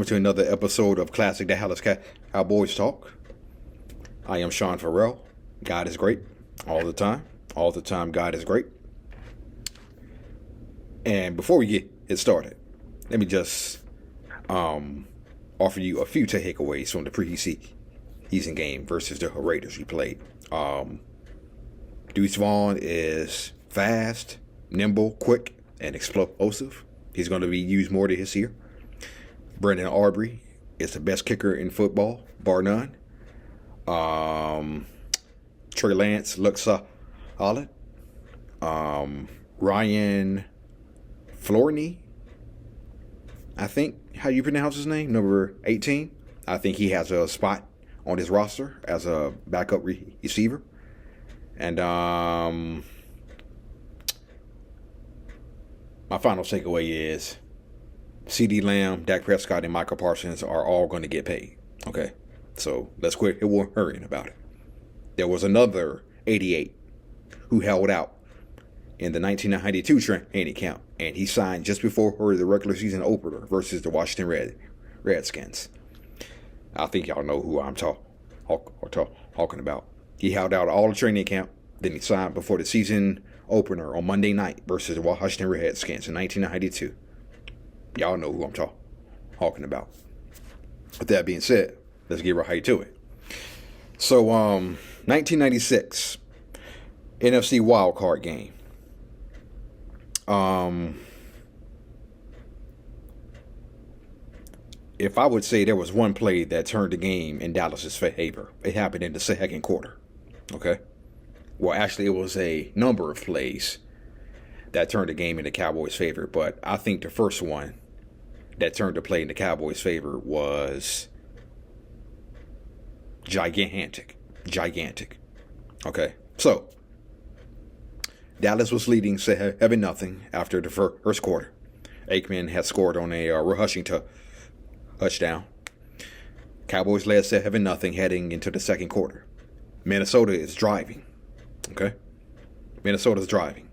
to another episode of Classic Dallas Cowboys Talk. I am Sean Farrell. God is great all the time. All the time, God is great. And before we get it started, let me just offer you a few takeaways from the preseason game versus the Raiders we played. Deuce Vaughn is fast, nimble, quick, and explosive. He's going to be used more this year. Brendan Aubrey is the best kicker in football, bar none. Trey Lance looks solid. Ryan Florney, I think how you pronounce his name, number 18. I think he has a spot on his roster as a backup receiver. And my final takeaway is CeeDee Lamb, Dak Prescott, and Michael Parsons are all going to get paid. Okay, so let's quit worrying about it. There was another 88 who held out in the 1992 training camp, and he signed just before the regular season opener versus the Washington Redskins. I think y'all know who I'm talking about. He held out all the training camp, then he signed before the season opener on Monday night versus the Washington Redskins in 1992. Y'all know who I'm talking about. With that being said, let's get right to it. So, 1996 NFC Wildcard game. If I would say there was one play that turned the game in Dallas's favor, it happened in the second quarter. Okay? Well, actually, it was a number of plays that turned the game in the Cowboys' favor, but I think the first one that turned the play in the Cowboys' favor was gigantic. Okay, so Dallas was leading 7-0 after the first quarter. Aikman had scored on a rushing touchdown. Cowboys led 7-0 heading into the second quarter. Minnesota is driving. Okay, Minnesota's driving,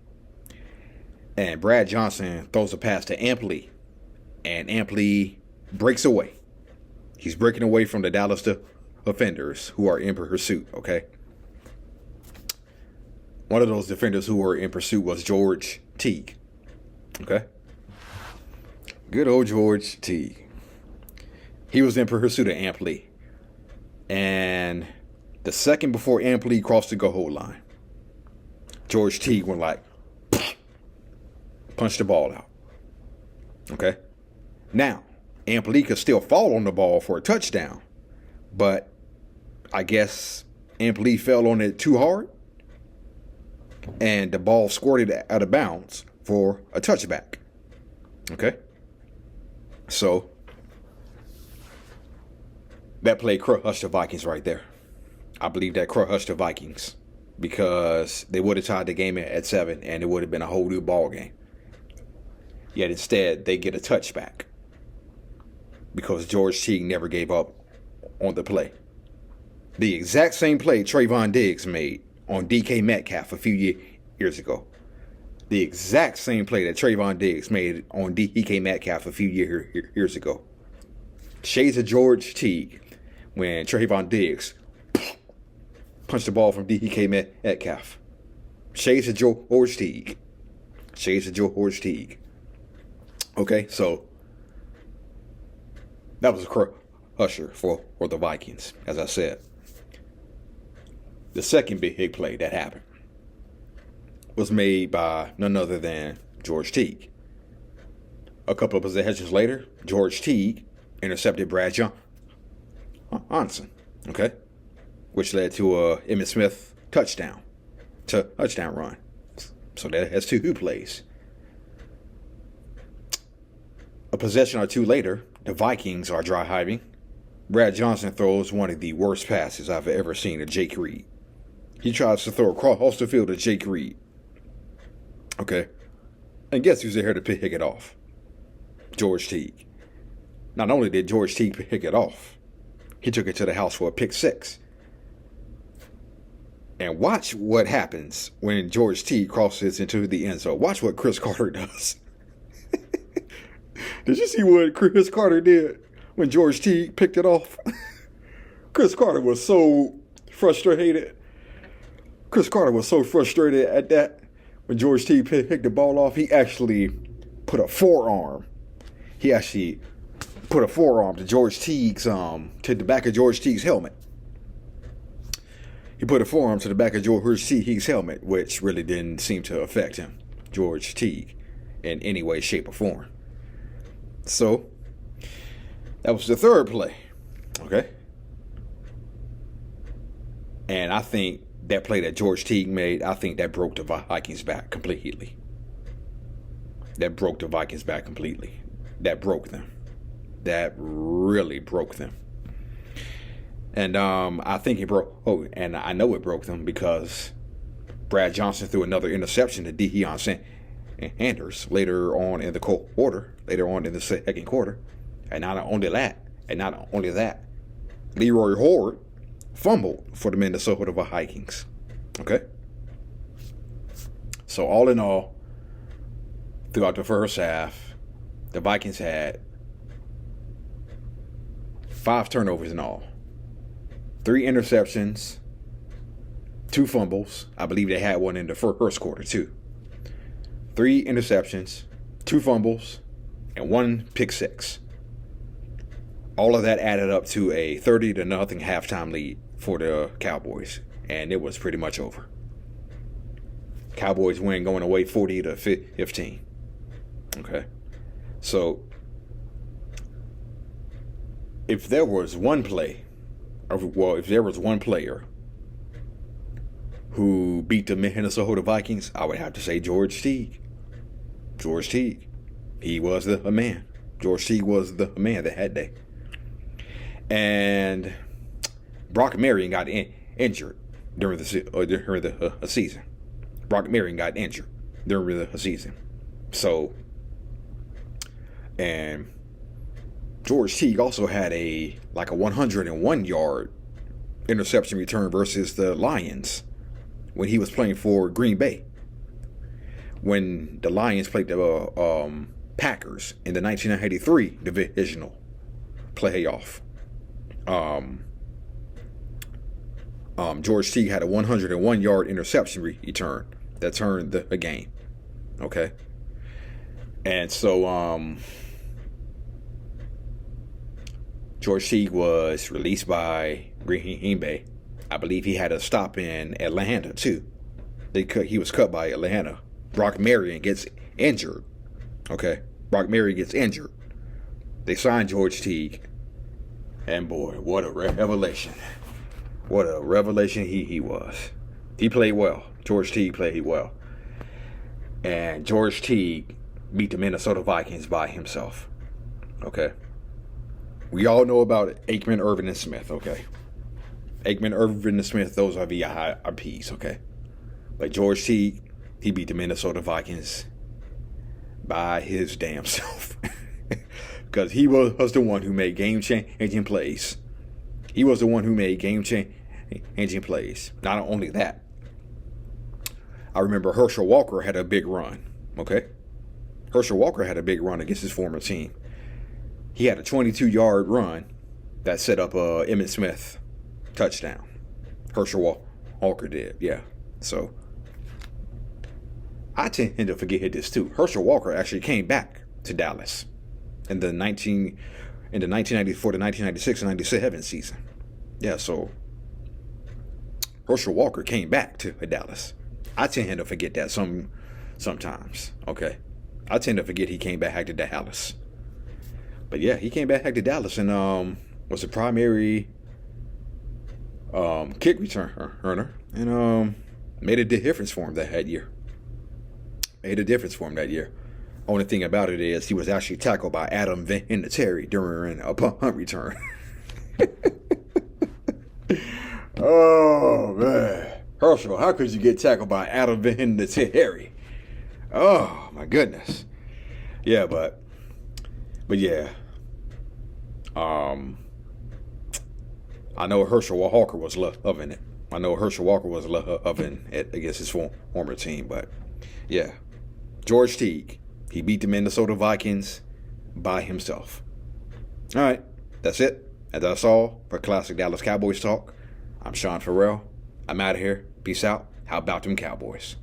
and Brad Johnson throws a pass to Ampley. And Ampley breaks away. He's breaking away from the Dallas defenders who are in pursuit, okay? One of those defenders who were in pursuit was George Teague, okay? Good old George Teague. He was in pursuit of Ampley. And the second before Ampley crossed the goal line, George Teague went like, punched the ball out, okay? Now, Ampley could still fall on the ball for a touchdown, but I guess Ampley fell on it too hard, and the ball squirted out of bounds for a touchback. Okay? So, that play crushed the Vikings right there. I believe that crushed the Vikings because they would have tied the game at 7, and it would have been a whole new ball game. Yet instead, they get a touchback, because George Teague never gave up on the play. The exact same play Trayvon Diggs made on DK Metcalf a few years ago. The exact same play that Trayvon Diggs made on DK Metcalf a few years ago. Shades of George Teague when Trayvon Diggs punched the ball from DK Metcalf. Shades of George Teague. Shades of George Teague. Okay, so that was a crusher for the Vikings, as I said. The second big play that happened was made by none other than George Teague. A couple of possessions later, George Teague intercepted Brad Johnson, okay, which led to a Emmitt Smith touchdown run. So that's two plays. A possession or two later, the Vikings are driving. Brad Johnson throws one of the worst passes I've ever seen to Jake Reed. He tries to throw across the field to Jake Reed. Okay. And guess who's there to pick it off? George Teague. Not only did George Teague pick it off, he took it to the house for a pick 6. And watch what happens when George Teague crosses into the end zone. Watch what Chris Carter does. Did you see what Chris Carter did when George Teague picked it off. Chris Carter was so frustrated. Chris Carter was so frustrated at that. When George Teague picked the ball off, he actually put a forearm. He actually put a forearm to George Teague's, to the back of George Teague's helmet. He put a forearm to the back of George Teague's helmet, which really didn't seem to affect him, George Teague, in any way, shape, or form. So, that was the third play. Okay? And I think that play that George Teague made, I think that broke the Vikings back completely. That broke the Vikings back completely. That broke them. That really broke them. And I think it broke. Oh, and I know it broke them because Brad Johnson threw another interception to Deion Sanders later on in the quarter, later on in the second quarter. And not only that, Leroy Horde fumbled for the Minnesota Vikings. Okay? So all in all, throughout the first half, the Vikings had 5 turnovers in all. 3 interceptions, 2 fumbles. I believe they had one in the first quarter too. 3 interceptions, 2 fumbles, and 1 pick six. All of that added up to a 30-0 halftime lead for the Cowboys, and it was pretty much over. Cowboys win going away 40-15. Okay, so if there was one player who beat the Minnesota Vikings, I would have to say George Teague. George Teague, he was the man. George Teague was the man that day. And Brock Marion got injured during the season. Brock Marion got injured during the season. So, and George Teague also had a 101-yard interception return versus the Lions when he was playing for Green Bay. When the Lions played the Packers in the 1993 divisional playoff. George Teague had a 101-yard interception return that turned the game. Okay. And so George Teague was released by Green Bay. I believe he had a stop in Atlanta too. He was cut by Atlanta. Brock Marion gets injured. Okay. Brock Marion gets injured. They signed George Teague. And boy, what a revelation. What a revelation he was. He played well. George Teague played well. And George Teague beat the Minnesota Vikings by himself. Okay. We all know about Aikman, Irvin, and Smith. Okay. Aikman, Irvin, and Smith, those are VIPs. Okay. But George Teague, he beat the Minnesota Vikings by his damn self. Because he was the one who made game-changing plays. He was the one who made game-changing plays. Not only that, I remember Herschel Walker had a big run. Okay? Herschel Walker had a big run against his former team. He had a 22-yard run that set up a Emmitt Smith touchdown. Herschel Walker did, yeah. So, I tend to forget this too. Herschel Walker actually came back to Dallas in the 1994 to 1996 and 97 season. Yeah, so Herschel Walker came back to Dallas. I tend to forget that sometimes. Okay, I tend to forget he came back to Dallas. But yeah, he came back to Dallas and was a primary kick returner and made a difference for him that year. Only thing about it is he was actually tackled by Adam Vinatieri during a punt return. Oh, man. Herschel, how could you get tackled by Adam Vinatieri? Oh, my goodness. Yeah, but yeah. I know Herschel Walker was loving it. Against his former team, but yeah. George Teague, he beat the Minnesota Vikings by himself. All right, That's it. And that's all for Classic Dallas Cowboys Talk. I'm Sean Farrell. I'm out of here. Peace out. How about them Cowboys?